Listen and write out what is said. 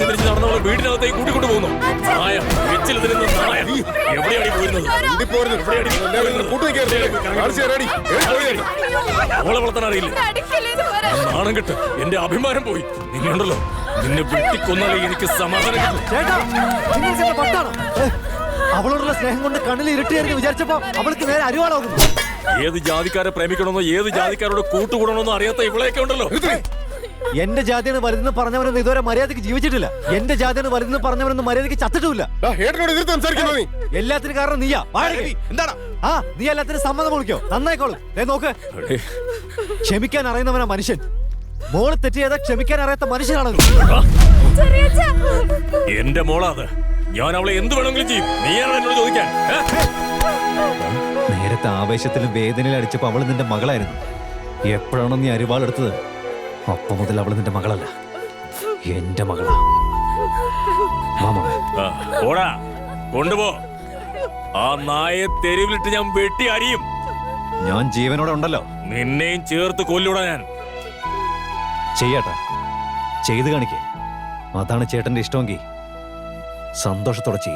തിരിഞ്ഞു തിരിഞ്ഞ് നടന്നവളെ വീടിനകത്തേക്ക് കൂട്ടിക്കൊണ്ടു പോകുന്നു. നായ, എച്ചിൽ തിരുന്ന നായ. എവിടെയാണ് പോയിരുന്നത്? ഓളെ വളർത്താൻ അറിയില്ല. നാണം കെട്ട് എന്റെ അഭിമാനം പോയി. നിങ്ങളുണ്ടല്ലോ, നിന്നെ വെട്ടിക്കൊന്നാലേ എനിക്ക് സമാധാനം കിട്ടും. അവളോടുള്ള സ്നേഹം കൊണ്ട് കണ്ണിൽ ഇരുട്ടിയായിരുന്നു വിചാരിച്ചപ്പോ അവൾക്ക് നേരെ അരിവാളാകും. ഏത് ജാതിക്കാരെ പ്രേമിക്കണമെന്നോ ഏത് ജാതിക്കാരോട് കൂട്ടുകൂടണമെന്നോ അറിയാത്ത ഇവളെയൊക്കെ ഉണ്ടല്ലോ. എന്റെ ജാതിയാണ് വലുതെന്ന് പറഞ്ഞവരൊന്നും ഇതുവരെ മര്യാദക്ക് ജീവിച്ചിട്ടില്ല. എന്റെ ജാതിയാണ് വലുതെന്ന് പറഞ്ഞവരൊന്നും മര്യാദക്ക് ചത്തിട്ടില്ല. എല്ലാത്തിനും കാരണം നീയാ. ആ, നീ എല്ലാത്തിനും സമ്മതം വിളിക്കോ? നന്നായിക്കോളൂ. നോക്ക്, ക്ഷമിക്കാൻ അറിയുന്നവനാ മനുഷ്യൻ. മോള് തെറ്റ് ചെയ്താൽ ക്ഷമിക്കാൻ അറിയാത്ത മനുഷ്യനാണ്. എന്റെ മോളാത്. ഞാൻ അവളെ എന്ത് വേണമെങ്കിലും ചെയ്യും. നീയാണ് എന്നോട് ചോദിക്കാൻ? നേരത്തെ ആവേശത്തിലും വേദനയിൽ അടിച്ചപ്പോ അവള് നിന്റെ മകളായിരുന്നു. എപ്പോഴാണോ നീ അരിവാളെടുത്തത് അപ്പൊ മുതൽ അവള് നിന്റെ മകളല്ല, എന്റെ മകളാ. ഓടാ, കൊണ്ടുപോ. ആ നായെ തെരുവിലിട്ട് ഞാൻ വെട്ടി അരിയും. ഞാൻ ജീവനോടെ ഉണ്ടല്ലോ. നിന്നെയും ചേർത്ത് കൊല്ലൂടാ ഞാൻ. ചെയ്യട്ടെ, ചെയ്ത് കാണിക്കേ. അതാണ് ചേട്ടന്റെ ഇഷ്ടമെങ്കിൽ സന്തോഷത്തോടെ ചെയ്യേ.